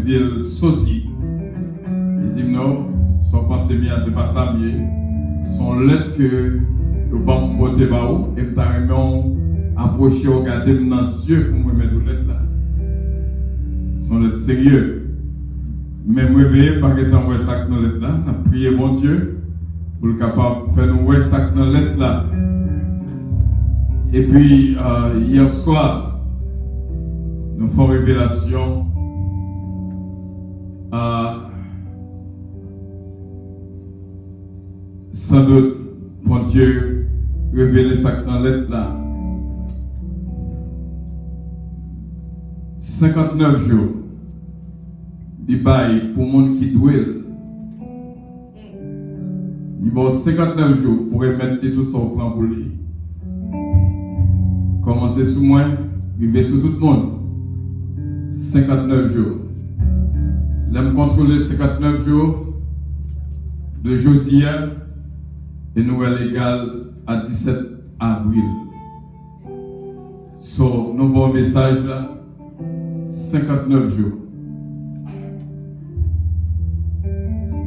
dit sorti. Il dit non, son pensée bien, c'est pas ça bien. Son lettre que le bon côté bas et me t'a approché, regarder dans les yeux pour me mettre lettre là. Son lettre sérieux. Mais moi veillez par étant ouais ça dans lettre là, n'a prié mon Dieu pour le capable faire nous ouais ça dans lettre là. Et puis hier soir nous faisons révélation sans doute mon Dieu révéler ça dans lettre là. 59 jours. Il bail pour monde qui doit. Il va 59 jours pour remettre tout son plan pour lui. Commencer sous moi, vivre sous tout le monde. 59 jours. L'aime contrôler 59 jours de jeudi et Noël égal à 17 avril. So, nous avons un message là. 59 jours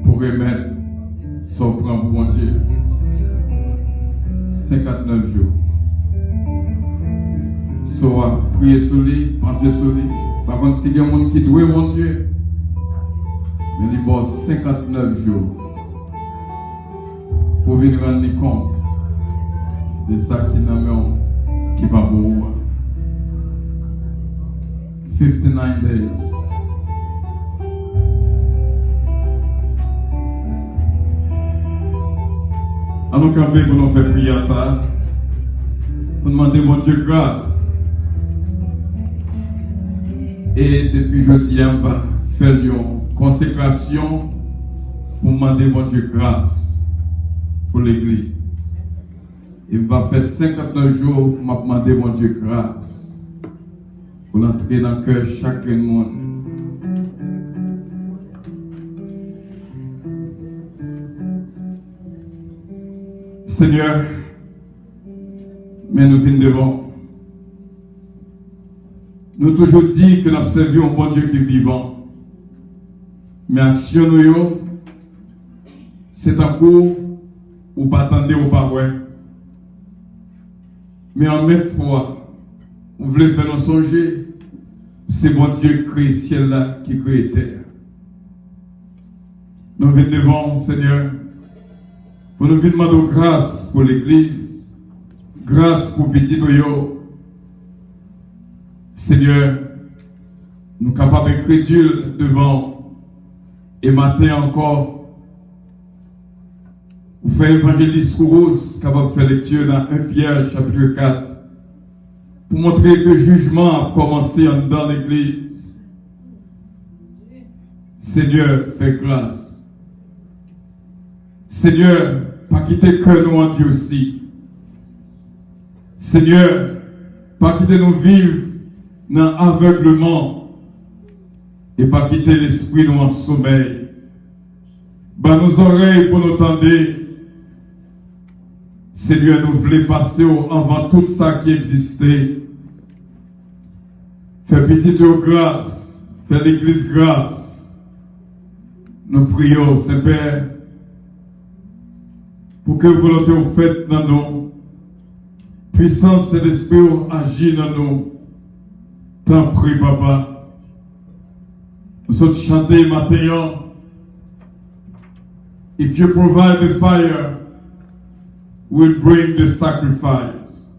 pour remettre son plan pour mon Dieu. 59 jours. Soit prier sur lui, penser sur lui. Par contre, si il y a un monde qui doit mon Dieu, mais il y a 59 jours pour venir rendre compte de ça qui va pour vous. 59 days. Allons camper pour nous faire prier ça. Pour demander mon Dieu grâce. Et depuis jeudi, on va faire une consécration pour demander mon Dieu grâce pour l'église. Et on va faire 59 jours pour demander mon Dieu grâce. Pour entrer dans le cœur de chacun de monde. Seigneur, mais nous venons devant. Nous toujours dit que nous servons un bon Dieu qui est vivant. Mais action nous, c'est un coup où pas attendre ou pas ouais. Mais en même fois, vous voulez faire nous songer, c'est bon Dieu qui crée ciel là, qui crée terre. Nous venons devant, Seigneur, pour nous demander grâce pour l'Église, grâce pour petit Oyo. Seigneur, nous sommes capables de crédules devant, et matin encore, vous faites évangéliste Rose, capable de faire lecture dans 1 Pierre chapitre 4. Pour montrer que le jugement a commencé dans l'église. Seigneur, fais grâce. Seigneur, pas quitter que nous en Dieu aussi. Seigneur, pas quitter nous vivre dans l'aveuglement et pas quitter l'esprit nous en sommeil. Bah nos oreilles pour nous tendre. Seigneur, nous voulons passer avant tout ça qui existait. Fais petite grâce, fais l'église grâce. Nous prions, Saint-Père, pour que volonté vous faites dans nous. Puissance et l'esprit agit dans nous. T'en prie, Papa. Nous sommes chantés maintenant. If you provide the fire, we'll bring the sacrifice.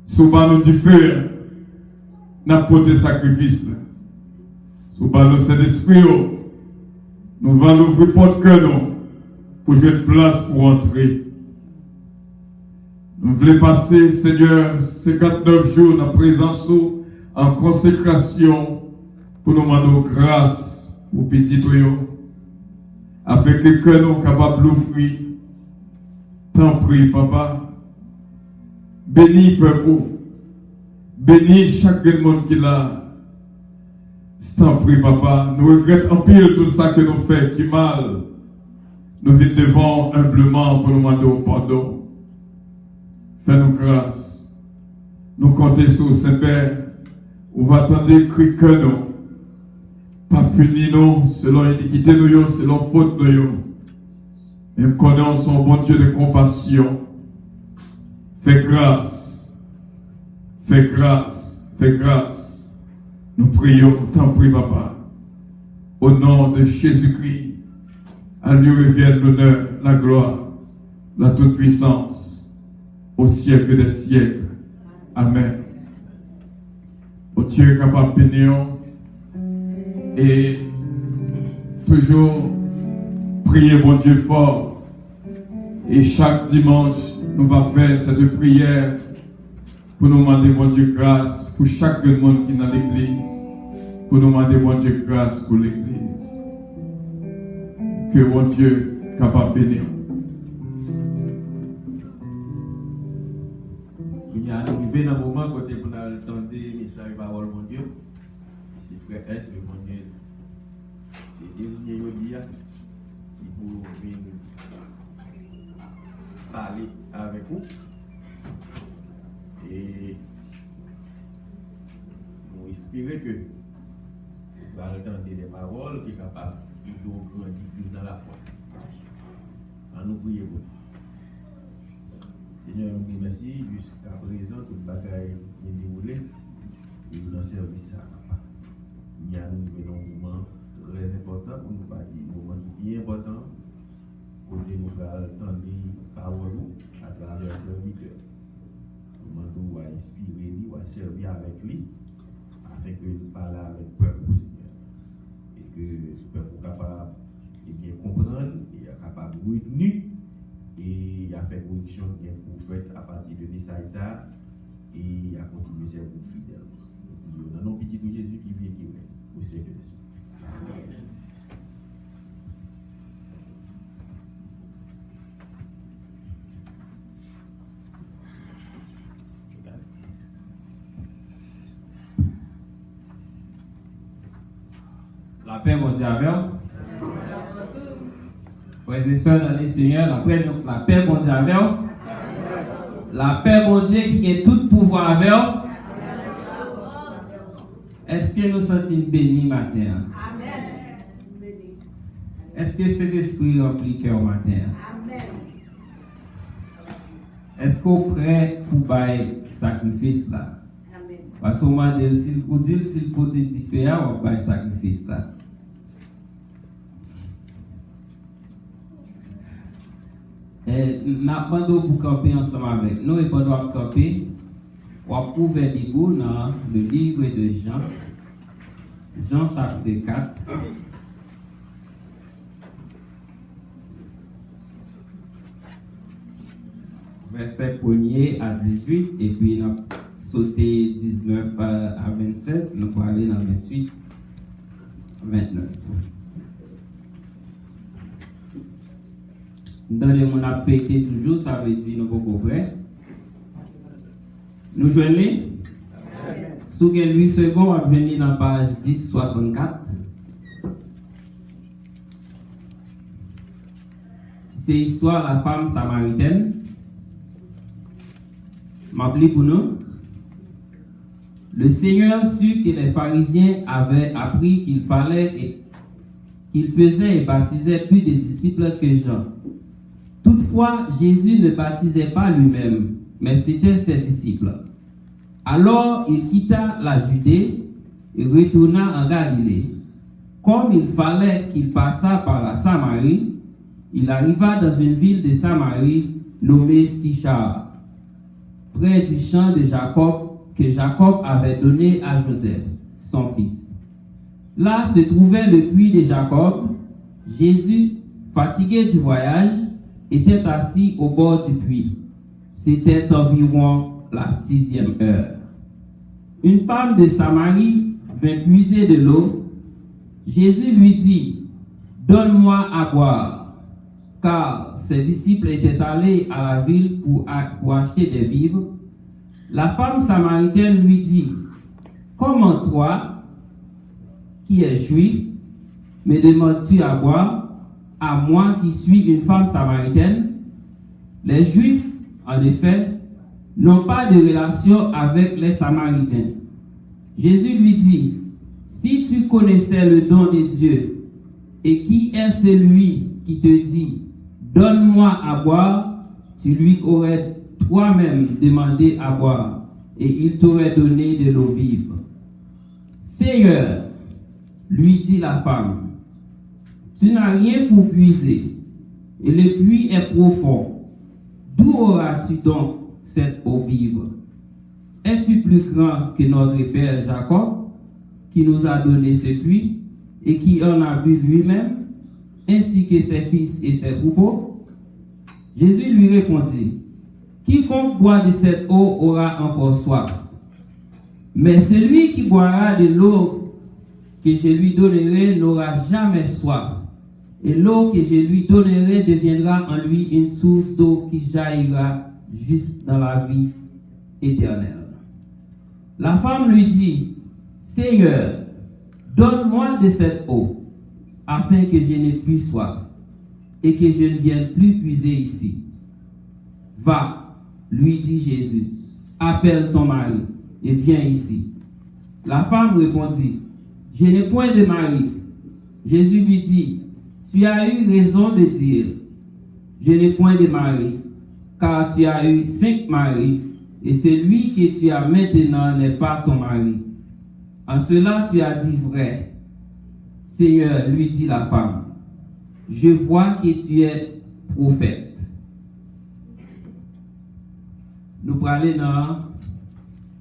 Souba nous dit feu, n'a pas de sacrifice. Souba nous c'est l'esprit, nous allons ouvrir porte que nous pour jouer de place pour entrer. Nous voulons passer, Seigneur, 59 jours dans la présence en consécration pour nous demander grâce au petit tuyau, afin que nous soyons capables d'ouvrir. T'en prie, Papa. Bénis peuple. Bénis chaque monde qui l'a. T'en prie, Papa. Nous regrettons en pile tout ça que nous faisons qui mal. Nous venons devant humblement pour nous demander pardon. Fais-nous grâce. Nous comptons sur Saint-Père. On va attendre cri que nous. pas puni nous selon iniquité nous, selon faute nous. Mais connaissons son bon Dieu de compassion. Fais grâce. Fais grâce. Fais grâce. Nous prions, t'en prie, Papa. Au nom de Jésus-Christ, à lui revienne l'honneur, la gloire, la toute-puissance, au siècle des siècles. Amen. Au Dieu capable de bénir et toujours prier mon Dieu fort. Et chaque dimanche, nous allons faire cette prière pour nous demander mon Dieu grâce pour chaque monde qui est dans l'église. Pour nous demander mon Dieu grâce pour l'église. Que mon Dieu est capable de bénir. Nous arrivons dans un moment où nous avons entendu le message de parole mon Dieu. C'est frère S, le mon Dieu. Et désigné aujourd'hui, pour venir parler avec vous. Et nous espérons que nous allons entendre des paroles qui sont capables de nous grandir plus dans la foi. À nous prier pour nous. Seigneur, nous vous remercions jusqu'à présent, toute bagaille est déroulée et nous avons servi ça, papa. Il y a un moment très important pour nous parler, un moment bien important pour nous entendre parole à travers le serviteur. Nous demandons à inspirer lui, à servir avec lui, afin que nous parlions avec le peuple, Seigneur. Et que ce peuple soit capable de bien comprendre et capable de retenir. Et il a fait correction bien pour faire à partir de message ça et il a continué à servir fidèle. Nous avons un petit de Jésus qui vient qui est au siècle des siècles. Amen. La paix mondiale. Frères et sœurs dans les Seigneurs, la paix mondiale avec vous. La paix mondiale qui a tout pouvoir avec vous. Est-ce que nous sommes bénis matin? Amen. Est-ce que cet esprit remplit cœur matin? Amen. Est-ce qu'on est prêt pour faire sacrifice là? Amen. Parce que moi, si vous dites si le côté différent, on va faire sacrifice là. Nous avons pour camper ensemble avec nous et pendant camper, on va ouvrir dans le livre de Jean, Jean chapitre 4. Verset 1er à 18, et puis nous avons sauté 19 à 27, nous allons aller dans 28, 29. Dans le monde affecté toujours, ça veut dire nous beaucoup près. Nous joignons. Sous 8 secondes, on va venir dans la page 1064. C'est l'histoire de la femme samaritaine. M'appelez pour nous. Le Seigneur sut que les pharisiens avaient appris qu'il fallait qu'il faisait et baptisait plus de disciples que Jean. Toutefois, Jésus ne baptisait pas lui-même, mais c'était ses disciples. Alors, il quitta la Judée et retourna en Galilée. Comme il fallait qu'il passât par la Samarie, il arriva dans une ville de Samarie nommée Sichar, près du champ de Jacob que Jacob avait donné à Joseph, son fils. Là se trouvait le puits de Jacob. Jésus, fatigué du voyage, était assis au bord du puits. C'était environ la 6e heure. Une femme de Samarie vint puiser de l'eau. Jésus lui dit, « Donne-moi à boire. » Car ses disciples étaient allés à la ville pour acheter des vivres. La femme samaritaine lui dit, « Comment toi, qui es juif, me demandes-tu à boire, à moi qui suis une femme samaritaine? » Les Juifs, en effet, n'ont pas de relation avec les Samaritains. Jésus lui dit, « Si tu connaissais le don de Dieu, et qui est celui qui te dit, donne-moi à boire, tu lui aurais toi-même demandé à boire, et il t'aurait donné de l'eau vive. Seigneur, lui dit la femme, tu n'as rien pour puiser, et le puits est profond. D'où auras-tu donc cette eau vive? Es-tu plus grand que notre père Jacob, qui nous a donné ce puits, et qui en a bu lui-même, ainsi que ses fils et ses troupeaux? Jésus lui répondit, quiconque boit de cette eau aura encore soif. Mais celui qui boira de l'eau que je lui donnerai n'aura jamais soif. Et l'eau que je lui donnerai deviendra en lui une source d'eau qui jaillira juste dans la vie éternelle. La femme lui dit, Seigneur, donne-moi de cette eau, afin que je n'ai plus soif, et que je ne vienne plus puiser ici. Va, lui dit Jésus, appelle ton mari, et viens ici. La femme répondit, je n'ai point de mari. Jésus lui dit, tu as eu raison de dire, je n'ai point de mari, car tu as eu 5 maris, et celui que tu as maintenant n'est pas ton mari. En cela tu as dit vrai. Seigneur, lui dit la femme, je vois que tu es prophète. Nous parlons dans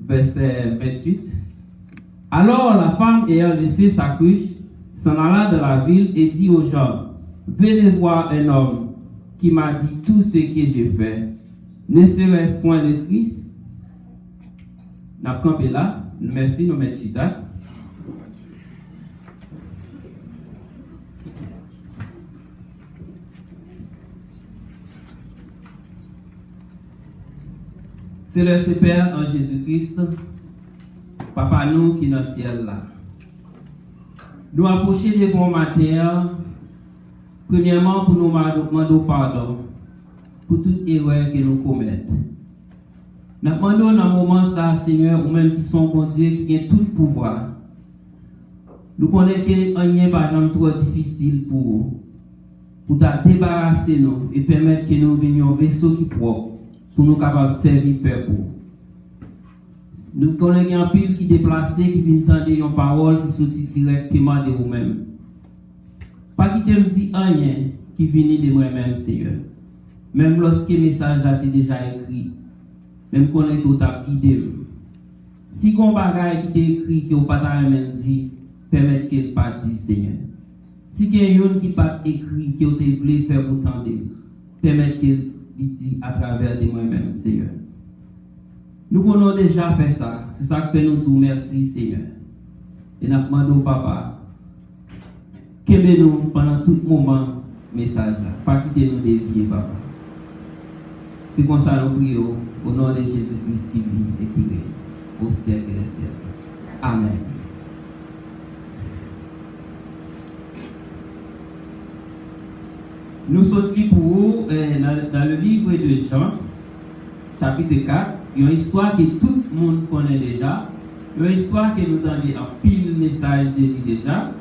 verset 28. Alors la femme ayant laissé sa cruche, s'en alla dans la ville et dit aux gens, venez voir un homme qui m'a dit tout ce que j'ai fait. Ne serait-ce point le Christ? N'a campé là. Merci, nous mettons chita. C'est le Père en Jésus-Christ, Papa nous qui est dans le ciel là. Nous approcher devant matin, premièrement pour nous demander pardon pour toute erreur que nous commettons. Nous demandons dans ce moment ça, Seigneur, ou même qui sont bon Dieu, qui ont tout le pouvoir. Nous connaissons que rien n'est pas trop difficile pour te débarrasser nous et permettre que nous venions vaisseau qui propre pour nous capables de servir le peuple. Nous connaissons un pile qui déplacé, qui vient entendre une parole qui sortit directement de vous-même. Pas qui te me dit rien qui vient de moi-même, Seigneur. Même lorsque le message a été déjà écrit, même qu'on est tout à guider. Si on bagaille qui t'est écrit, que vous pas même dit, permettez qu'il pas dit, Seigneur. Si quelqu'un qui pas écrit, que vous voulez faire pour tendre, permettez qu'il dit à travers de moi-même, Seigneur. Nous avons déjà fait ça. C'est ça que nous tout merci, Seigneur. Et nous demandons, Papa, qu'aimez-nous pendant tout moment message là. Pas quitter nous dévier, Papa. C'est comme ça nous prions au nom de Jésus-Christ qui vit et qui règne au siècle des siècles. Amen. Nous sommes pour vous dans le livre de Jean, chapitre 4. Il y a une histoire que tout le monde connaît déjà. Il y a une histoire que nous entendons en pile message de lui déjà.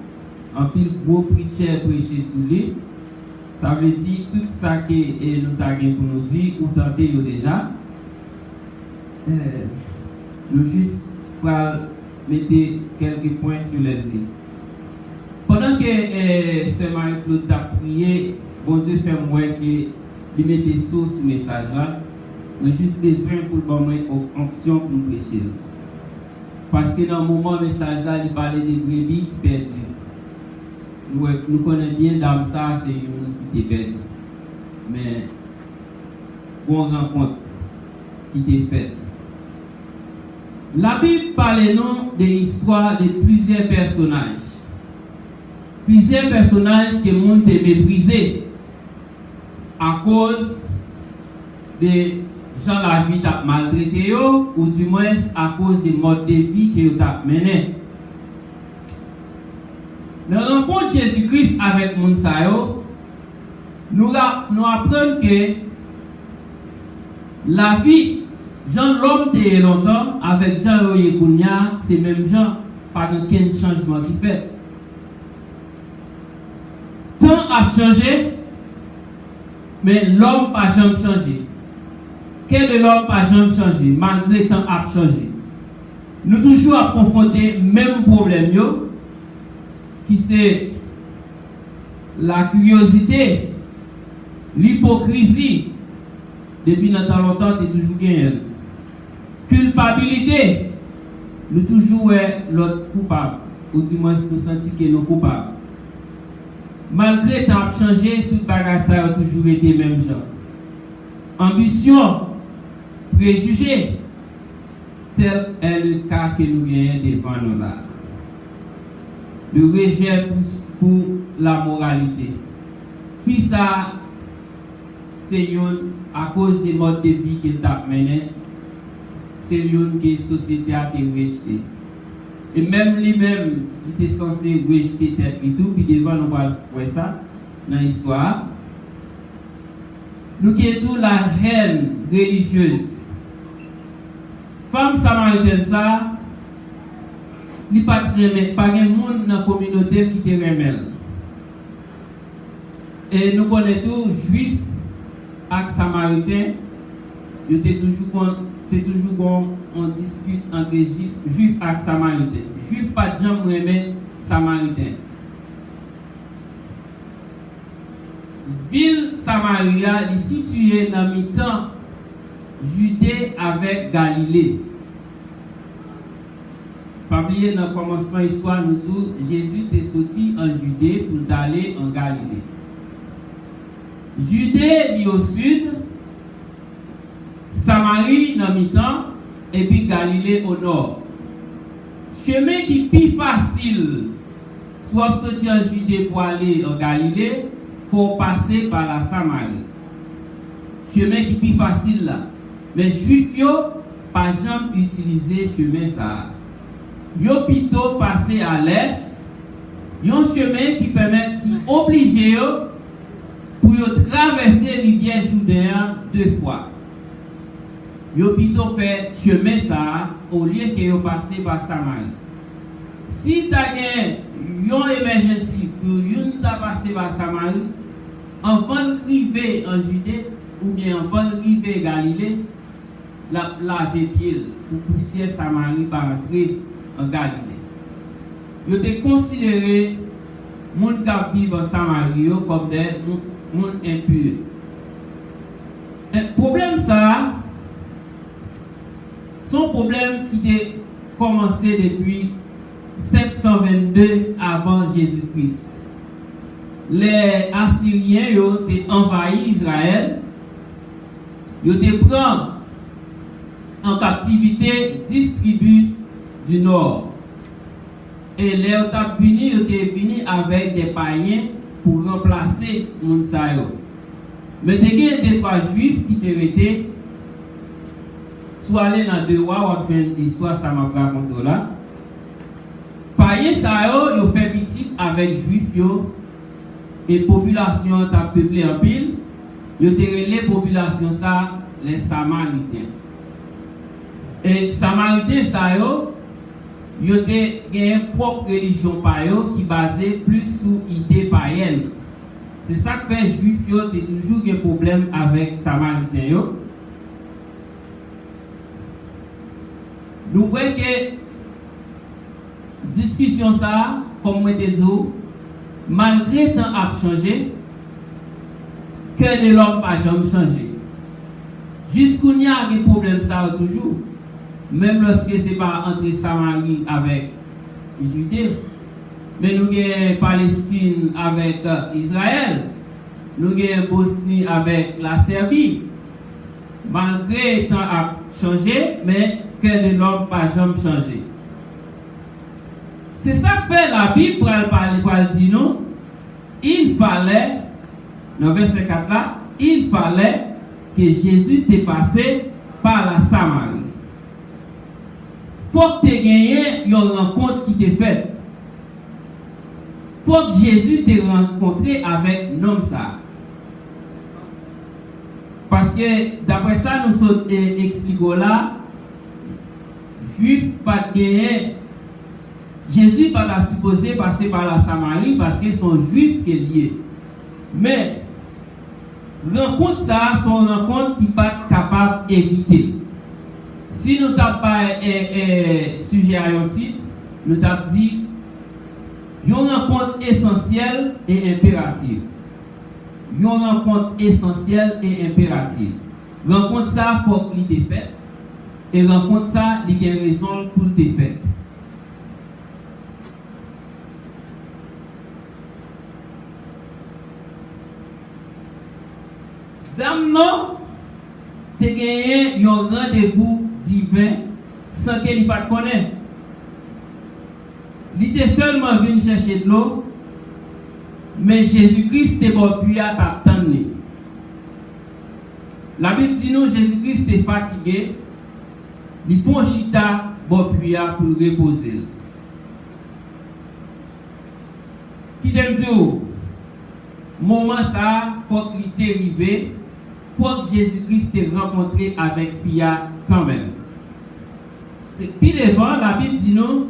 En pile beau preacher prêcher sur lui. Ça veut dire tout ça que nous avons pour nous dire ou tenter déjà. Nous juste pour mettre quelques points sur les îles. Pendant que Sœur Marie-Claude a prié, bon Dieu fait moi que il mettait sur ce message là. Nous avons juste besoin pour le moment une option pour nous prêcher. Parce que dans le moment message là, il parlait des brebis perdues. Nous connaissons bien dans ça, c'est une qui était perdue. Mais on rencontre qui était faite. La Bible parle nous de l'histoire de plusieurs personnages. Plusieurs personnages que le monde a méprisés à cause de gens la vie t'a maltraité ou du moins à cause du mode de vie que vous avez mené. Dans la rencontre de Jésus-Christ avec Mounsayo, nous apprenons que la vie, Jean l'homme de longtemps avec Jean Oyekounia, c'est même Jean pas aucun changement qui fait. Temps a changé, mais l'homme n'a jamais changé. Quel de l'homme n'a jamais changé, malgré le temps a changé. Nous toujours à confronter le même problème, qui c'est la curiosité, l'hypocrisie. Depuis notre longtemps, tu es toujours gagné. Culpabilité, nous toujours l'autre coupable, ou du moins nous sentons que nous coupables. Malgré le temps a changé, tout bagage ça a toujours été même genre. Ambition, préjugé, tel est le cas que nous gagnons devant nous là. Le rejet pour la moralité. Puis ça, c'est à cause des modes de vie qu'il a mené, c'est une que la société a été rejetée. Et même lui-même, il était censé rejeter tête et tout, puis devant nous voir ça dans l'histoire. Nous avons tout la haine religieuse. Femme samaritaine, ça, il n'y a pas de monde dans la communauté qui te remet. Et nous connaissons tous, juifs et samaritains, ils étaient toujours en dispute entre juifs et samaritains. Juifs pas de gens remet samaritains. Ville Samaria est située dans le mi-temps Judée avec Galilée. Pas oublier dans le commencement de l'histoire, nous disons Jésus est sorti en Judée pour aller en Galilée. Judée est au sud, Samarie dans le mi-temps, et puis Galilée au nord. Chemin qui est plus facile, soit sortir en Judée pour aller en Galilée, pour passer par la Samarie. Chemin qui est plus facile là. Mais Juifs pas jamais utilisé chemin ça. Yo plutôt passer à l'est. Un chemin qui permet, qui oblige pour traverser la rivière Jourdain 2 fois. Yo plutôt fait chemin ça au lieu que yo passer par Samarie. Si tu as une émergence pour une ta passer par Samarie, avant d'arriver en Judée ou bien avant d'arriver en Galilée, la pied pour pousser Samarie par entrer en Galilée. Ils étaient considérés les gens qui vivent en Samarie comme des gens impurs. Le problème ça, son problème qui a commencé depuis 722 avant Jésus-Christ. Les Assyriens ont envahi Israël, ils ont été pris en captivité 10 tribus du nord. Et les Otabini ont été venus avec des païens pour remplacer Mounsayo. Mais il y a des 3 juifs qui étaient restés, soit allés dans 2 rois, ou fait l'histoire, ça m'a raconté là. Païens, ça ils ont fait petit avec juifs, et population a peuplé en pile, ils ont les populations ça, les Samaritains. Et Samaritains, ça ils ont une propre religion païenne qui basée plus sur idée païenne. C'est ça que fait juifs, ils ont toujours un problème avec Samaritains. Nous voyons que discussion ça, comme moi des autres, malgré le temps a changé, que de l'homme n'a jamais changé. Jusqu'où il y a des problèmes ça toujours, même lorsque ce n'est pas entre Samarie avec Judée, mais nous avons Palestine avec Israël, nous avons Bosnie avec la Serbie. Malgré le temps a changé, mais que de l'homme n'a jamais changé. C'est ça que fait la Bible pour elle dire nous, il fallait, dans verset 4 là, il fallait que Jésus t'ait passé par la Samarie. Faut que tu aies gagné une rencontre qui t'est faite. Faut que Jésus t'ait rencontré avec l'homme ça. Parce que d'après ça, nous sommes expliqués là, juif pas gagné Jésus pas la supposé passer par la Samarie parce qu'ils sont juifs qui est lié. Mais rencontre ça, sont rencontre qui pas capable d'éviter. Si nous n'avons pas sujet à un titre, nous avons dit une rencontre essentielle et impérative. Une rencontre essentielle et impérative. Rencontre ça, il faut qu'il soit fait. Et rencontre ça, il y a raison pour le faire. Dame non, tu as gagné un rendez-vous divin sans qu'elle ne pas connaître. Il était seulement venu chercher de l'eau, mais Jésus-Christ est bon puis à t'attendre. La Bible dit nous, Jésus-Christ est fatigué, il faut un chita bon puis pour reposer. Qui t'aime dire, moment ça, faut qu'il t'est arrivé, faut que Jésus-Christ t'ait rencontré avec Pia quand même. C'est puis devant, la Bible dit nous,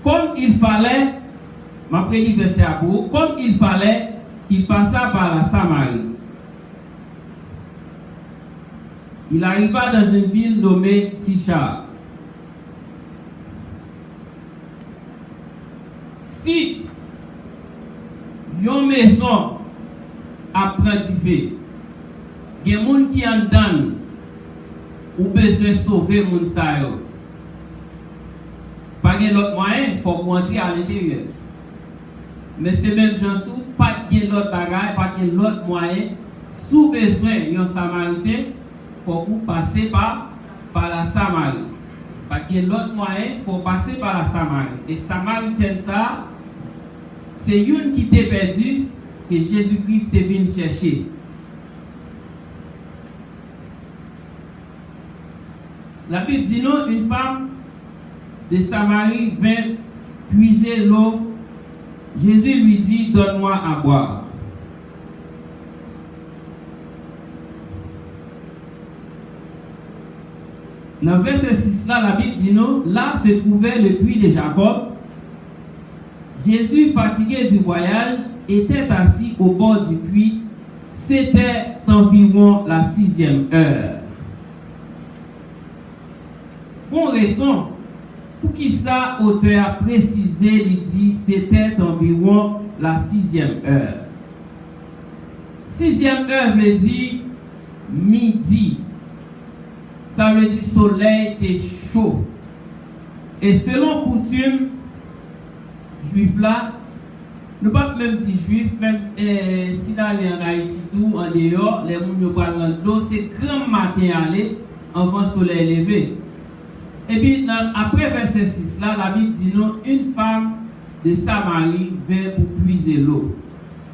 comme il fallait, ma prédit verset à vous, comme il fallait qu'il passa par la Samarie. Il arriva dans une ville nommée Sichar. Si une maison apprend du fait, il y a des gens qui en donnent ou besoin de sauver les gens. Pas de l'autre moyen, il faut rentrer à l'intérieur. Mais c'est même gens sous, pas de l'autre bagage, pas de l'autre moyen, sous besoin d'un Samaritain, pour passer par la Samarie. Pas de l'autre moyen, pour passer par la Samarie. Et Samaritain, ça, c'est une qui t'est perdue, que Jésus-Christ est venu chercher. La Bible dit non, une femme de Samarie vint puiser l'eau. Jésus lui dit, donne-moi à boire. Dans le verset 6 là, la Bible dit non, là se trouvait le puits de Jacob. Jésus, fatigué du voyage, était assis au bord du puits. C'était environ la 6e heure. Pour raison, pour qui ça, auteur a précisé, il dit, c'était environ la 6e heure. 6e heure veut dire midi. Ça veut dire soleil était chaud. Et selon coutume, juif là, nous pas même dire juif, même si nous allons en Haïti tout, en dehors, les gens ne parlent de l'eau, c'est grand matin aller, avant le soleil levé. Et puis, après verset 6 là, la Bible dit nous, une femme de Samarie vint pour puiser l'eau.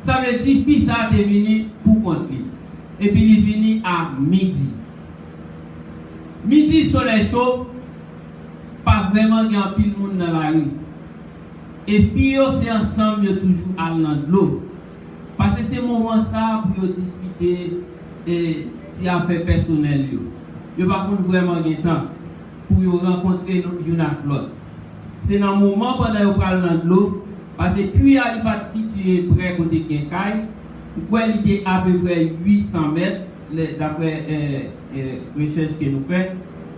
Ça veut dire, puis ça est venu pour conduire. Et puis, il est venu à midi. Midi, soleil chaud, pas vraiment grand pile monde dans la rue. Et puis, c'est ensemble, toujours à de l'eau. Parce que c'est moment ça pour discuter et si affaire personnelle. Yo pas vraiment de temps pour rencontrer une avec l'autre. C'est dans le moment pendant que vous parlez dans l'eau, parce que puis il va situé près côté Kenkai, il est à peu près 800 mètres, d'après recherche que nous faisons,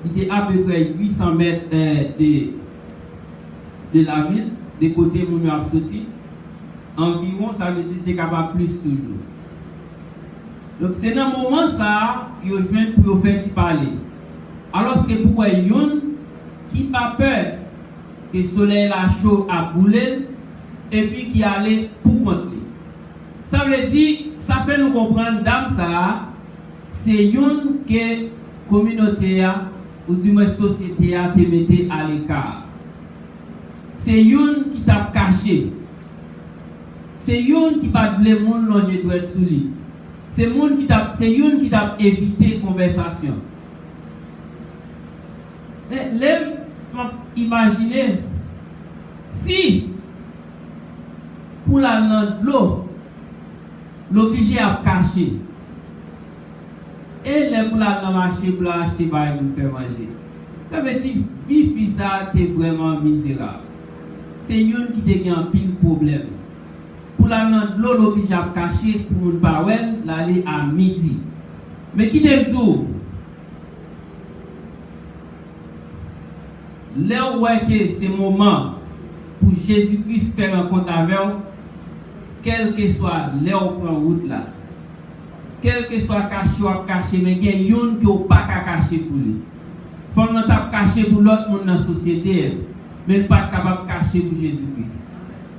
il est à peu près 800 mètres de la ville, des côtés où nous avons sorti. Environ, ça veut dire que c'est capable plus toujours. Donc c'est dans le moment ça, il vient pour faire parler. Alors que pour une qui n'a pas peur que le soleil la chaud a boulé et puis qui allait pour contrôler. Ça veut dire, ça fait nous comprendre dame ça, c'est une que communauté ou du moins société a te mette à l'écart. C'est une qui t'a caché. C'est une qui pas de monde longer doit être sous lui. C'est une qui t'a évité conversation. Imaginez si pour la dans l'eau, l'obligé à cacher. Et les pour la dans marché pour acheter pour faire manger. Ça veut dire vivre ça t'es vraiment misérable. C'est une qui te gagne un pile problème. Pour la dans l'eau, l'obligé à cacher pour ne pas l'aller à midi. Mais qui t'aime tout? Là où c'est le moment pour Jésus-Christ faire un compte avec vous, quel que soit là où prend route là, quel que soit caché ou caché, mais il y a une qui n'est pas caché pour lui. Pendant que tu caché pour l'autre monde dans la société, mais pas capable de cacher pour Jésus-Christ.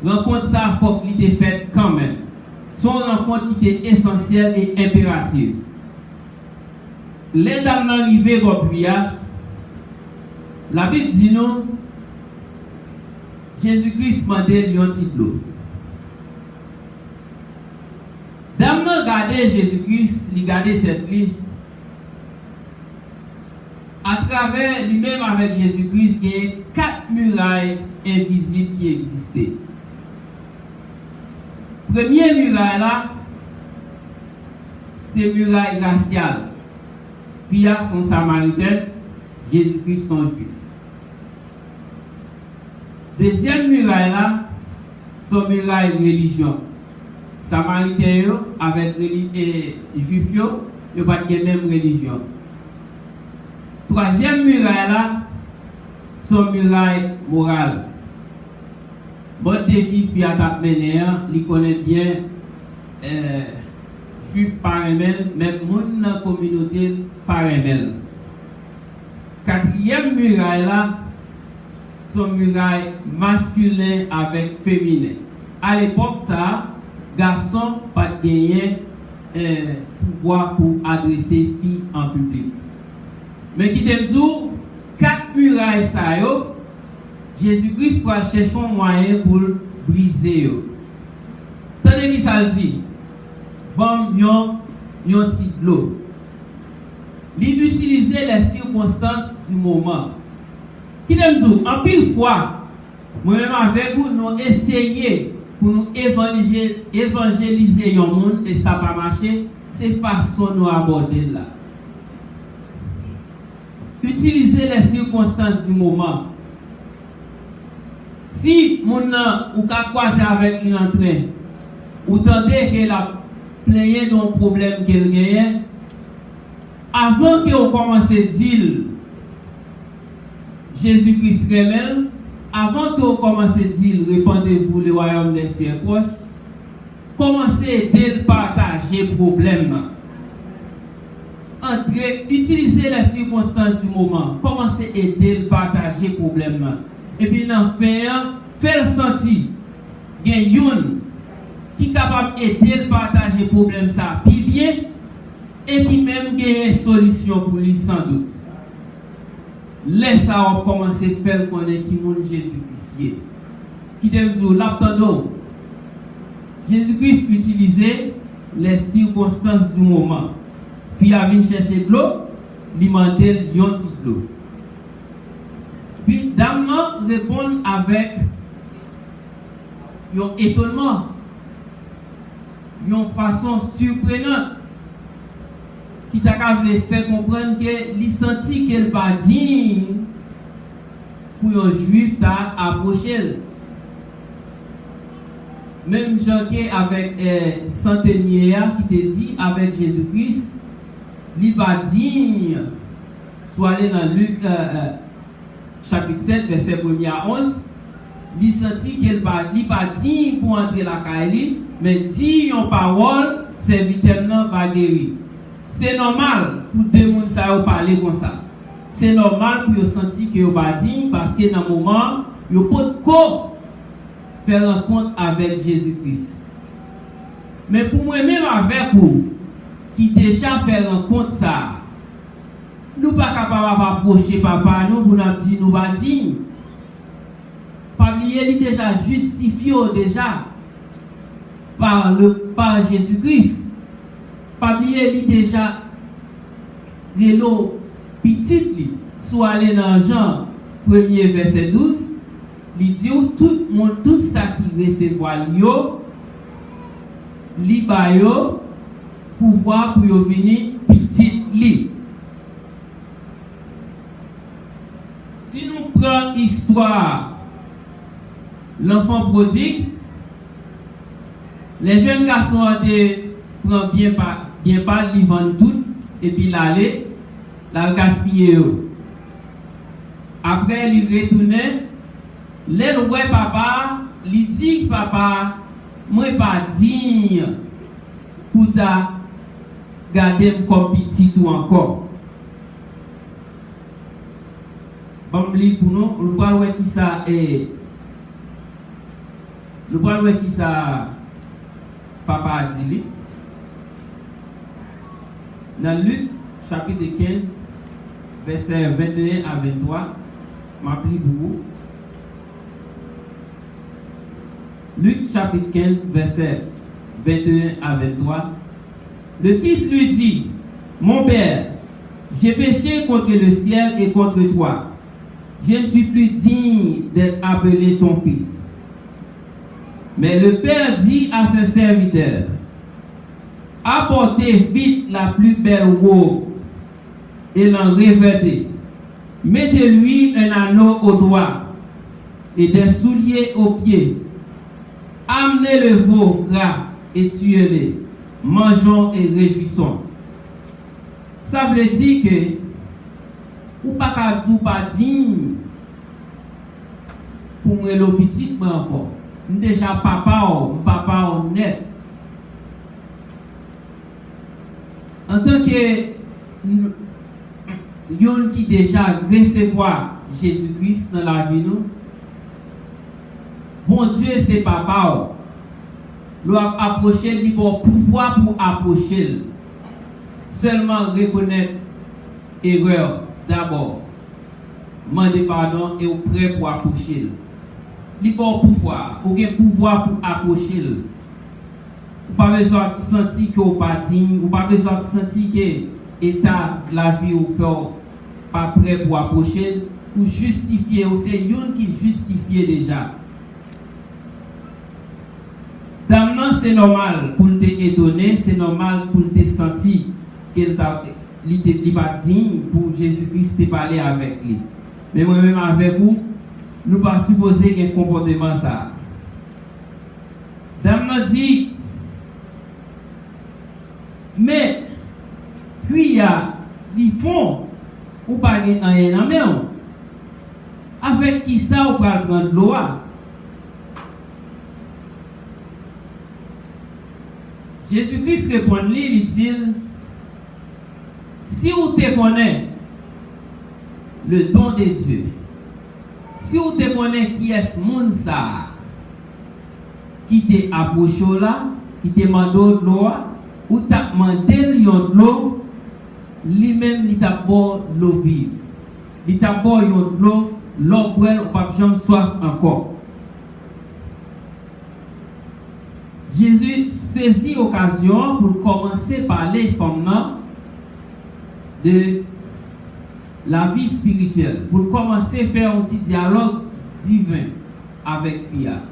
Rencontre ça, il faut qu'il ait fait quand même. Son rencontre qui est essentielle et impérative. Les dames arrivées pour prière. La Bible dit nous, Jésus-Christ demandait un petit l'eau. Dame regardait Jésus-Christ, il regardait tête lui. À travers lui-même avec Jésus-Christ, il y a 4 murailles invisibles qui existaient. Première muraille là, c'est muraille raciale. Pia sont samaritains, Jésus-Christ sont juifs. Deuxième muraille là, c'est muraille religion. Samaritains avec juifs, ils n'ont pas de même religion. Troisième muraille là, c'est muraille morale. Bon défi qui a mené, il connaît bien juif par eux-mêmes, même moun dans la communauté par eux-mêmes. Quatrième muraille là, c'est muraille masculin avec féminin. À l'époque, ça, garçon pas gagné pouvoir pour adresser filles en public. Mais qui t'aime tout, 4 murailles ça yo, Jésus-Christ va chercher un moyen pour briser yo. Tenez qui ça dit. Bon, yon petit l'eau. Il utilise les circonstances du moment. Qui t'aime tout, en pile fois, moi-même avec vous, nous essayons pour nous évangéliser yon monde et ça pas marcher, c'est façon nous aborder là. Utilisez les circonstances du moment. Si mon ou ka croiser avec lui en train, ou tendez qu'elle a plaigné d'un problème qu'elle gagne, avant que vous commencez à dire Jésus-Christ remède, avant que vous commencez à dire répandez-vous le royaume des cieux proches, commencez à aider partager le problème. Utilisez les circonstances du moment. Commencez à aider le partager le problème. Et puis, dans faire sentir qu'il y a une qui est capable d'aider le partager le problème ça puis bien et qui même a une solution pour lui sans doute. Laissez ça commencer à faire connaître qui est Jésus-Christ. Qui devient dire l'abandon. Jésus-Christ utilisait les circonstances du moment. Puis il vient chercher de l'eau, il demande un petit de l'eau. Puis dame répond avec un étonnement, une façon surprenante qui t'a fait comprendre qu'il sentit qu'elle va dire pour un juif t'a approché. Même Jean avec centenier qui te dit avec Jésus-Christ, il va dire, soit aller dans Luc chapitre 7, verset 1 à 11, il sentit qu'il va dire pour entrer la caille, mais dit une parole, serviteur va guérir. C'est normal pour deux personnes parler comme ça. C'est normal pour sentir que vous va dire parce que dans le moment, vous pouvez faire rencontre avec Jésus-Christ. Mais pour moi-même avec vous, qui déjà fait rencontre ça, nous ne sommes pas capables d'approcher papa, nous pour nous dire, nous va dire. Pablier est déjà justifié déjà par Jésus-Christ. Pablier est déjà de l'eau petite, soit aller dans Jean 1er verset 12, il dit tout ça qui recevoir, li ba yo pouvoir pour yo venir petit li. Si nous prenons l'histoire l'enfant prodigue, les jeunes garçons prennent bien pas, ils vendent tout et puis l'aller, la gaspiller. Après, il retourne, le ouais papa, il dit papa, moi pas digne pour ta garder comme petit ou encore. Bon, pour nous, on va voir qui ça est. Nous allons voir qui ça papa a dit. Dans Luc chapitre 15, versets 21 à 23, m'appelle beaucoup. Luc chapitre 15, versets 21 à 23. Le fils lui dit, mon père, j'ai péché contre le ciel et contre toi. Je ne suis plus digne d'être appelé ton fils. Mais le père dit à ses serviteurs, apportez vite la plus belle robe et l'en revêtez. Mettez-lui un anneau au doigt et des souliers aux pieds. Amenez le veau gras et tuez-le. Mangeons et réjouissons. Ça veut dire que ou pas digne pour moi le petit encore. Déjà papa honnête. En tant que yon qui déjà recevoir Jésus-Christ dans la vie nous, bon Dieu c'est papa. Nous approcher, il faut pouvoir pour approcher. Seulement reconnaître erreur d'abord. Demander pardon et prêt pour approcher. Il faut pouvoir, ou bien pouvoir pour approcher. Ou pas besoin de sentir que vous pas digne, ou pas besoin de sentir que l'état de la vie ou pas prêt pour approcher, ou justifier, ou c'est une qui justifie déjà. D'abord, c'est normal pour te étonner, c'est normal pour te sentir qu'il n'est pas digne pour Jésus-Christ te parler avec lui. Mais moi-même avec vous, nous ne pouvons pas supposer qu'il y a un comportement ça. D'abord, dit, mais puis il y a des fonds ou pas rien en main. Avec qui ça ou pas prendre l'eau? Jésus-Christ répond lui, il dit, si vous te connaissez le don de Dieu, si vous te connaissez qui est ce monde ça, qui te approché là, qui te demande de l'eau, ou t'a demandé de l'eau, lui-même il t'a bon l'eau vive. Il t'a bon l'eau, l'eau boire ou pas jamais soif encore. Jésus saisit l'occasion pour commencer par parler de la vie spirituelle, pour commencer à faire un petit dialogue divin avec Pia.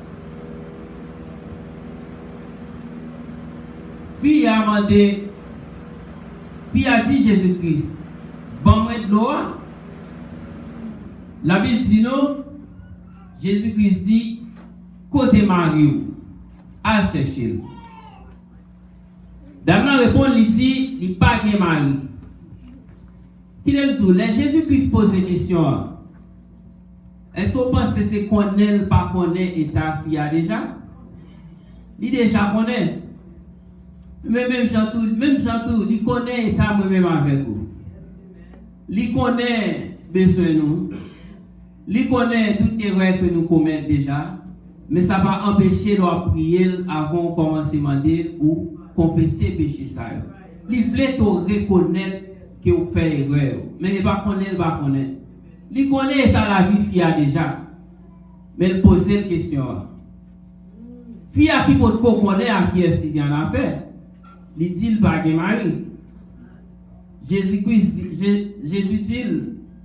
Puis a demandé, puis a dit Jésus-Christ, bon moi de l'eau. La Bible dit non, Jésus-Christ dit, côté Marie, à chercher. D'abord répond, il dit, il n'y a pas de mari. Qui aime tout, Jésus-Christ pose des questions. Est-ce qu'on pense que c'est qu'on n'est pas qu'on est et ta fille déjà? Il déjà connaît. Mais même Chantou, il connaît état moi-même avec vous. Il connaît besoin nous. Il connaît toutes les erreurs que nous commettons déjà. Mais ça va empêcher de prier avant de commencer à demander ou confesser péché ça. Il voulait reconnaître que vous faites erreur. Mais il ne va pas connaître. Il connaît état la vie fia déjà. Mais il pose une question. Fia qui peut connaître à qui est-ce qu'il y en a fait? Il dit il va mari. Jésus dit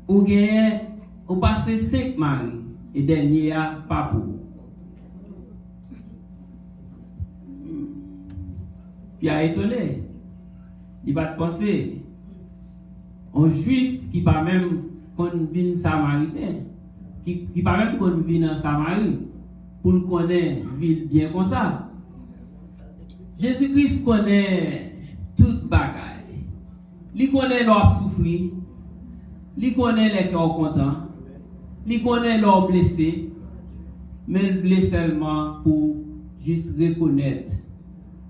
ou passez 5 maris et dernier pas pour. Puis a étonné. Il va penser. Un juif qui pas même qu'on vient samaritain, qui pas même qu'on vient en Samarie, pour nous connaître ville bien comme ça. Jésus-Christ connaît toute bagaille. Il connaît leur souffrir, il connaît les cœurs contents, il connaît leurs blessés, mais il voulait seulement pour juste reconnaître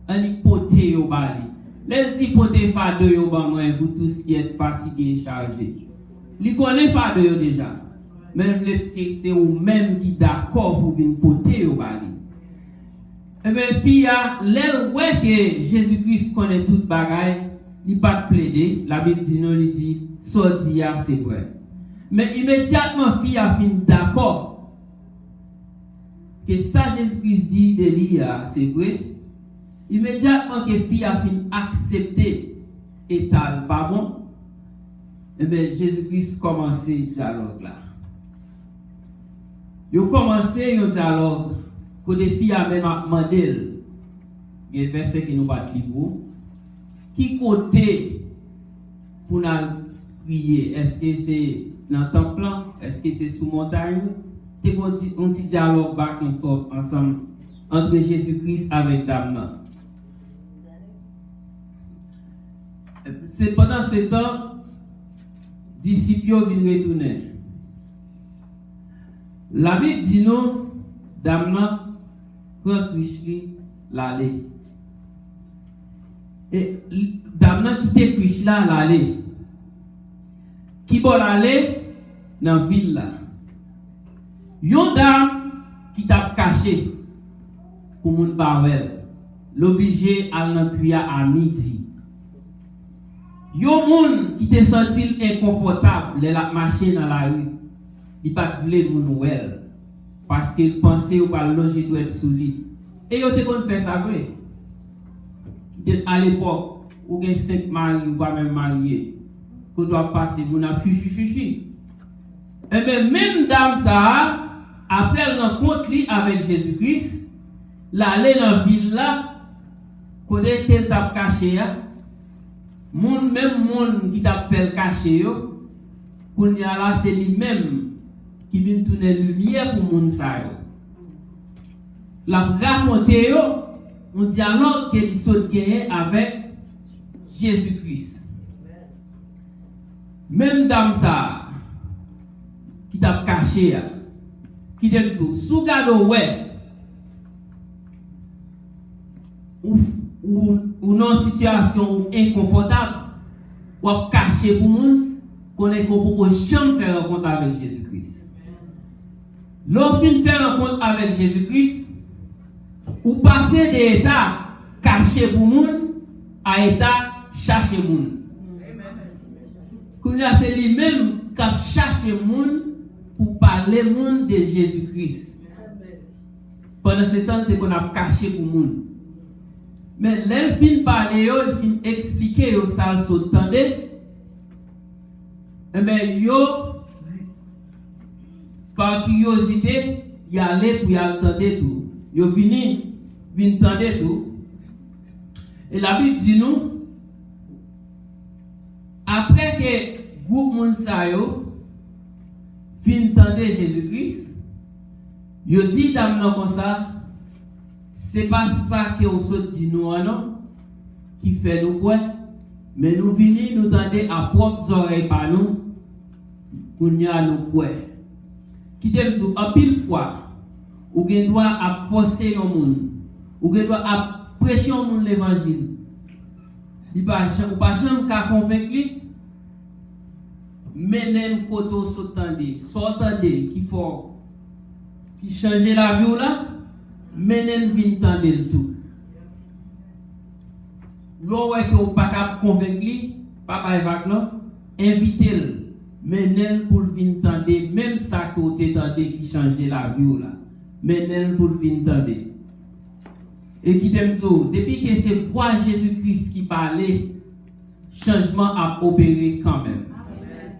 un hypothèse au bali. Les hypothèses fade yo ba moi vous tous qui êtes fatigués et chargés. Il connaît fade yo déjà. Mais il voulait c'est ou même qui d'accord pour venir porter au bali. Et bien, puis, l'aile ouais que Jésus-Christ connaît toute bagaille, il pas plaider. La Bible dit non, il dit, sordia c'est vrai. Mais immédiatement, fille a fini d'accord que ça Jésus-Christ dit de l'IA, c'est vrai. Immédiatement que fille a fini accepter état pas bon, et bien Jésus-Christ commence le dialogue là. Il a commencé un dialogue que les filles a même demandé. Il y a un verset qui nous bat libre. Qui côté pour nous prier? Est-ce que c'est dans le temple? Est-ce que c'est sous montagne? C'est un petit dialogue back and forth ensemble entre Jésus-Christ avec Dame. C'est pendant ce temps, disciples viennent retourner. La Bible dit nous, Dame prend Christ l'aller. Et Dame quitte Christ là l'aller. Qui va aller dans la ville là. Yon dame qui t'a caché pour moun bawel. L'obligé à l'empuyer à midi. Yon moun qui te senti inconfortable la marcher dans la rue. Il pas voulu moun ouel parce qu'il pensait ou pas loger doit être sous lui. Et yo te kon faire ça vrai. À l'époque où gen 5 maris ou pas même marié, qu'on doit passer moun a fuchi. Et bien même dame ça après elle rencontre avec Jésus-Christ, l'aller dans la ville là, côté tel t'a caché même moun qui t'a fait caché yo, qu'on y a là c'est lui-même qui vient tourner lumière pour moun sa yo. La raconter yo, un dialogue qu'il saute gagner avec Jésus-Christ. Même dame ça qui t'a caché qui t'aime tout sous gado ouais ou non situation inconfortable ou caché pour moun connaît qu'on peut jamais faire rencontre avec Jésus-Christ. Lorsqu'on fait rencontre avec Jésus-Christ ou passer des états cachés pour moun à état chercher moun. Amen. C'est lui-même qui cherche moun pour parler moun de Jésus-Christ. Pendant ce temps, c'est qu'on a caché pour moun. Mais l'elle fin parler, il fin expliquer yo ça s'entendait. Mais yo par curiosité, y aller pour y entendre tout. Yo fini, vinn entendre tout. Et la Bible dit nous après que groupe moun sa yo fin entendre Jésus-Christ, yo dit dame non comme ça. C'est pas ça que on se dit nous non qui fait nous quoi, mais nous venons nous tendre à propres oreilles par nous pour nous quoi. Qui t'aime tout en pile fois ou gen doit à forcer au monde ou gen doit à prêcher au monde l'évangile. Il pas jamais qu'à convaincre lui. Mais même koto s'entendre qui faut qui changer la vie là. Menen vin tande le tout. L'on ouais que ou pas capable convaincre, papa évacue non, invitez-le. Menen pour vin tande même ça que ou t'entende qui changer la vie là. Menen pour vin tande. Et qui t'aime tout, depuis que c'est voix Jésus-Christ qui parlait, changement a opéré quand même. Amen.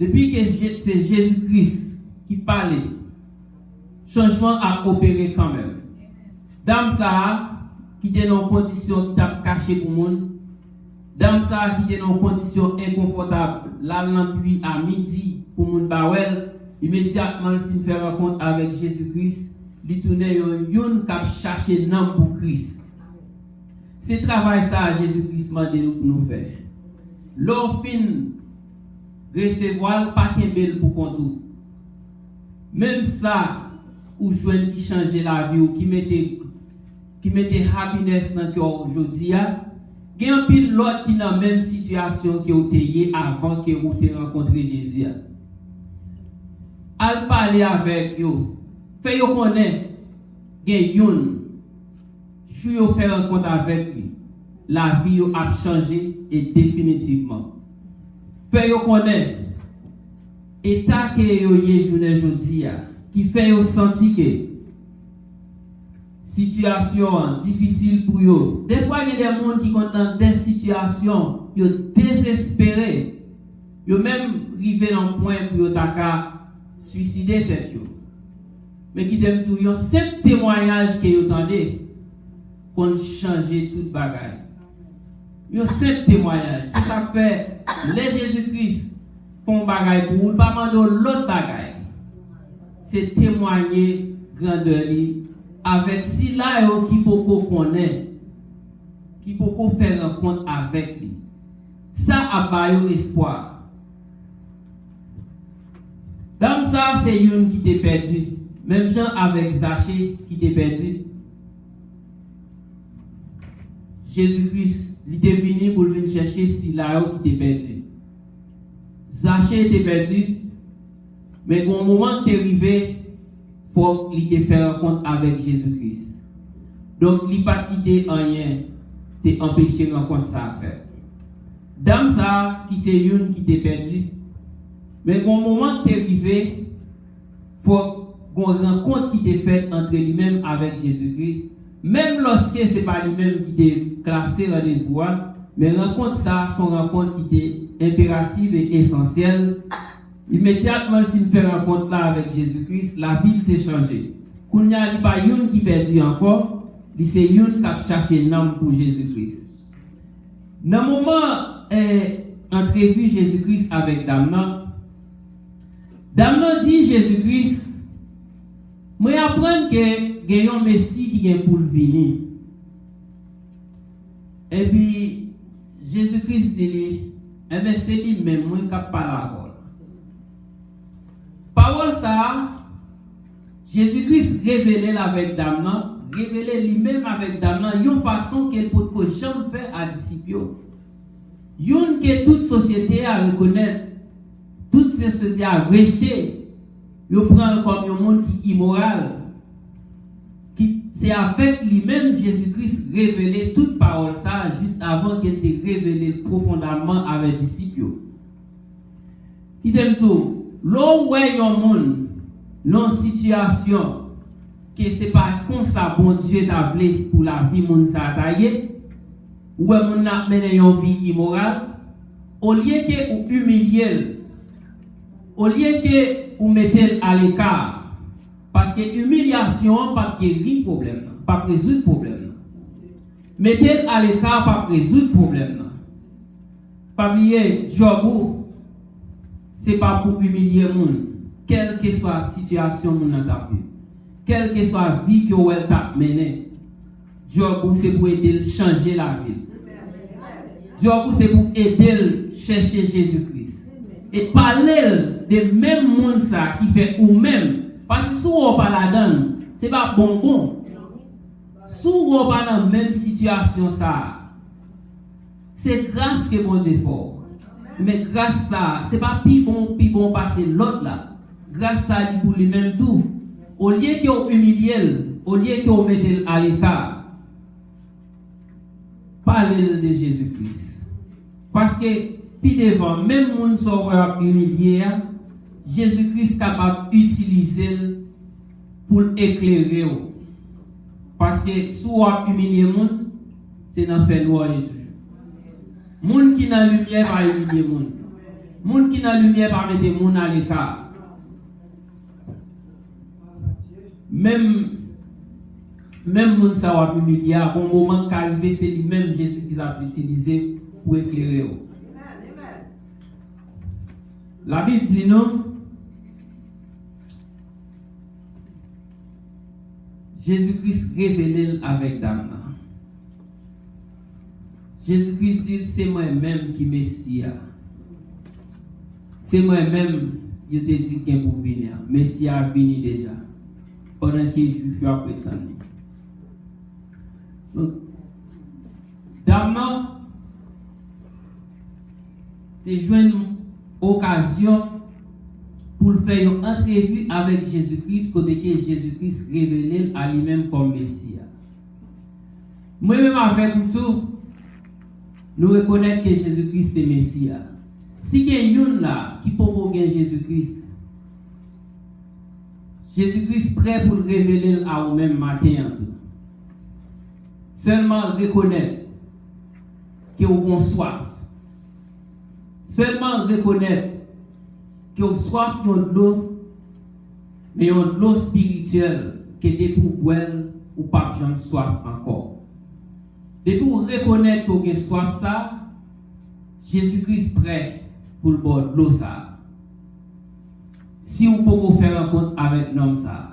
Depuis que c'est Jésus-Christ qui parlait, changement a opéré quand même. Dame ça, qui était dans une condition qui t'a caché pour monde. Dame ça qui était dans une condition inconfortable, là l'enpuis à midi pour moun bawel, immédiatement il fin faire rencontre avec Jésus-Christ, il tournait yon qui chercher nom pour Christ. C'est travail ça Jésus-Christ m'a dit nous faire. L'on fin recevoir pas qu'un bel pour compte. Même ça ou joindre qui changer la vie ou qui mettait happiness dans cœur aujourd'hui a il y a un pile l'autre qui dans la même situation que vous étiez avant que vous ayez rencontré Jésus. Al parler avec vous. Fait vous connaître yon si vous faites rencontre avec lui, la vie a changé et définitivement. Fait vous connaître état que vous y journée aujourd'hui qui fait vous sentir que situation difficile pour eux. Des fois, il y a des gens qui sont dans des situations désespérées. Ils même arrivé dans un point pour suicider tête. Mais qui t'aiment tout, il y a un simple témoignage que vous entendez pour changer toute bagaille. Il y a un simple témoignage. C'est ça que fait les Jésus-Christ font bagaille pour vous, pas demander l'autre bagaille. C'est témoigner grandeur avec si là qui peut connaître, qui peut faire rencontre avec lui. Ça a baillé espoir. Dans ça, c'est une qui t'est perdu. Même gens avec Zachée qui t'est perdu. Jésus-Christ, il était venu pour venir chercher si là qui t'est perdu. Zachée était perdu, mais au moment où tu es arrivé, pour lui te faire rencontre avec Jésus-Christ. Donc, il n'a pas quitté rien, te empêché de rencontre ça à faire. Dame ça, qui c'est une qui t'est perdu, mais au moment où tu es arrivé, pour qu'on rencontre qui t'est faite entre lui-même avec Jésus-Christ, même lorsque ce n'est pas lui-même qui t'est classé rendez-vous, mais rencontre ça, son rencontre qui est impérative et essentielle. Immédiatement, il fait rencontre là avec Jésus-Christ, la vie t'est changée. Quand il n'y a pas une qui perdu encore, c'est une qui a cherché un nom pour Jésus-Christ. Dans le moment entrevue Jésus-Christ avec Damna dit Jésus-Christ, moi apprendre que il y a un Messie qui vient pour venir. Et puis Jésus-Christ dit, c'est lui-même moi qui parle la parole. Parole ça, Jésus-Christ révélé avec Damna, révélé lui-même avec Damna, une façon qu'elle peut jamais faire à disciples. Une que toute société a reconnaître, toute société a rejeté, il prend comme un monde qui est immoral. C'est avec lui-même Jésus-Christ révélé toute parole ça, juste avant qu'elle te révélé profondément avec les disciples. Qui t'aime tout? L'on voit un monde dans une situation que ce n'est pas comme ça bon Dieu t'a appelé pour la vie moun sa taillé ou moun n'a mené une vie immorale, au lieu que ou humilier, au lieu que ou mettez à l'écart, parce que humiliation pas guérir problème, pas résoudre problème. Mettez à l'écart pas résoudre problème. Pas oublier Job, c'est pas pour humilier le monde, quelle que soit la situation que vous avez, quelle que soit la vie que vous avez menée. Job, c'est pour aider à changer la vie. Job, c'est pour aider à chercher Jésus-Christ. Et parler de même monde ça qui fait ou même, parce que si on pas là-dedans, c'est pas bonbon. Si on pas dans la même situation ça, c'est grâce que mon Dieu est fort. Mais grâce à ça, ce n'est pas plus bon passer l'autre là. Grâce à ça, il pour lui-même tout. Au lieu qu'on humilie, au lieu qu'on mette à l'écart, parlez de Jésus-Christ. Parce que, puis devant, même si on soit humilié, Jésus-Christ est capable d'utiliser pour éclairer. Parce que si on humilie le monde, c'est dans le fait noir toujours. Moun qui n'a lumière va humilier moun. Moun qui n'a lumière va mettre moun à l'écart. Même même moun sa wap humilié, à un moment qu'arrivé, c'est lui-même Jésus qui a utilisé pour éclairer. La Bible dit non. Jésus-Christ révélé avec dame. Jésus-Christ dit c'est moi-même qui Messie. C'est moi-même je te dis qu'il pour venir. Messie a venu déjà. Pendant que je suis après ça. Donc, dame, tu joué une occasion pour faire une entrevue avec Jésus-Christ, côté que Jésus-Christ révélé à lui-même comme Messie. Moi-même avec tout, nous reconnaissons que Jésus-Christ c'est Messie. Si il y a une là qui peut gagner Jésus-Christ, Jésus-Christ prêt pour le révéler à vous-même matin en tout. Seulement reconnaître que vous avez soif. Seulement reconnaître que vous avez soif de l'eau, mais de l'eau spirituelle que depuis pour boire ou pas jamais soif encore. Depuis vous reconnaître que vous avez soif ça, Jésus-Christ prêt pour le boire de l'eau ça. Si vous pouvez faire un compte avec l'homme ça,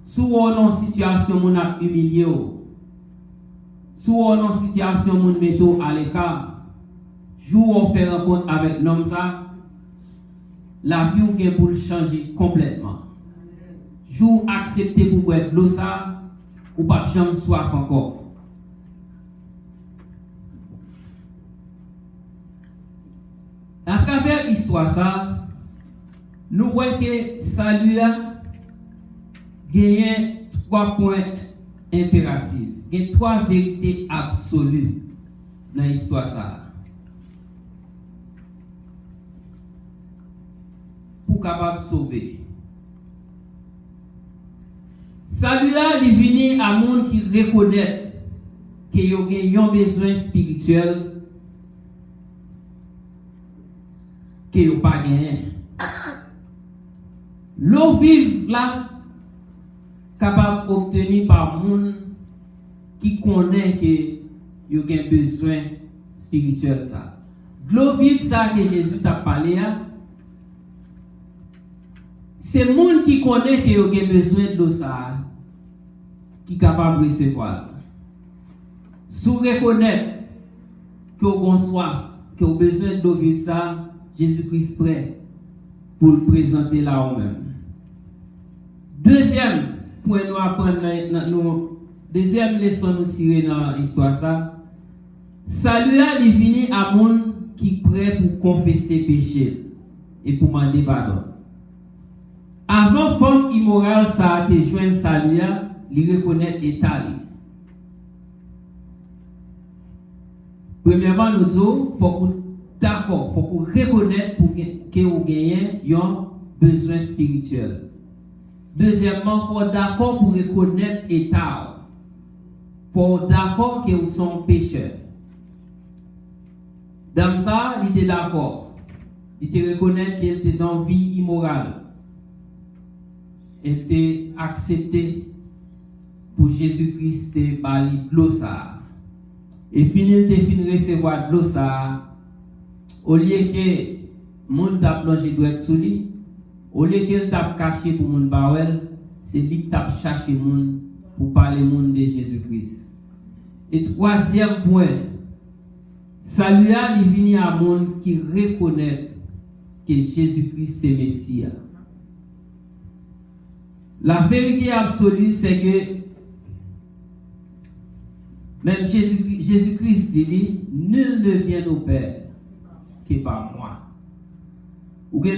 si vous êtes dans une situation où vous êtes humilié, si vous êtes dans une situation où vous mettez à l'écart, vous faire un compte avec l'homme ça, la vie vous pour le changer complètement. Vous acceptez pour boire de l'eau ça, ou pas jamais soif encore. À travers l'histoire ça, nous voyons que salut a gagné 3 points impératifs. Il y a 3 vérités absolues dans l'histoire ça. Pour capable de sauver. Salut a il vient à monde qui reconnaît qu'il y a un besoin spirituel qu'il n'y a pas gagné. L'eau vive là, capable d'obtenir par monde qui connaît que y a un besoin spirituel ça. L'eau vive ça que Jésus t'a parlé, c'est monde qui connaît que y a un besoin de l'eau ça, qui est capable de recevoir. Si vous reconnaissez que vous avez soif, que vous avez besoin de l'eau vive ça, Jésus-Christ prêt pour le présenter là où même. Deuxième point nous apprendre deuxième leçon nous tirer dans l'histoire ça. Salut à divini à monde qui prêt pour confesser péché et pour demander pardon. Avant femme immorale ça a été joindre salut à lui reconnaître l'état. Premièrement nous disons faut d'accord, il faut qu'on reconnaisse que vous gagnez un besoin spirituel. Deuxièmement, il faut d'accord pour reconnaître l'état. Il faut d'accord que vous êtes pécheur. Dans ça, il était d'accord. Il était reconnaître qu'il était dans une vie immorale. Il était accepté pour Jésus-Christ de bali de l'eau ça. Et puis il était fini de recevoir de l'eau ça. Au lieu que moun t'a plongé droit sous lui, au lieu qu'il t'a caché pour moun bawel, c'est lui qui t'a cherché moun pour parler moun de Jésus-Christ. Et troisième point, salut à il vient à moun qui reconnaît que Jésus-Christ c'est Messie. La vérité absolue c'est que même Jésus-Christ dit, nul ne vient au Père que par moi. Ou que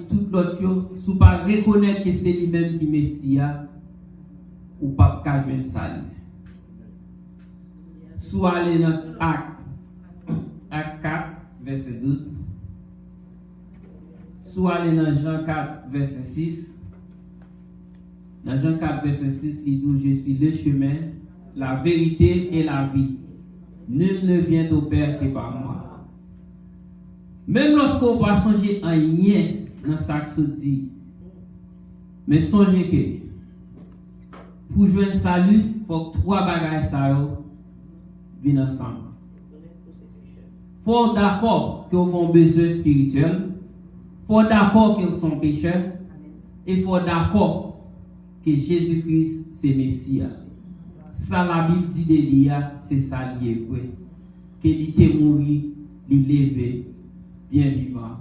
toute l'autre chose, si vous pas reconnaître que c'est lui-même qui est Messie, ou pas qu'à jouer salut. Soit aller dans Acte 4, verset 12. Soit aller dans Jean 4, verset 6. Dans Jean 4, verset 6, il dit, je suis le chemin, la vérité et la vie. Nul ne vient au Père que par moi. Même lorsqu'on va songer en rien dans ça que se dit, mais songez que pour jouer un salut, il faut que trois bagages ça viennent ensemble. Faut d'accord qu'ils ont besoin spirituel, faut d'accord qu'ils sont pécheurs, et faut d'accord que Jésus-Christ c'est Messie. Ça la Bible dit de lui, c'est ça qui est vrai. Qu'il était mort, il levé, bien vivant.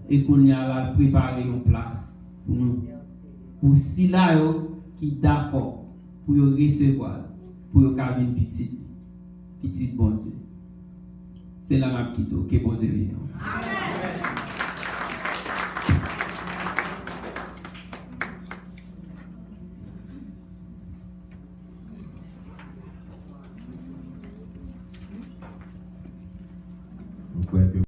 Et qu'on y a préparé une place pour nous. Pour si là qui d'accord pour recevoir, pour avoir une petite bon Dieu. C'est là ma petite, que bon Dieu. Amen.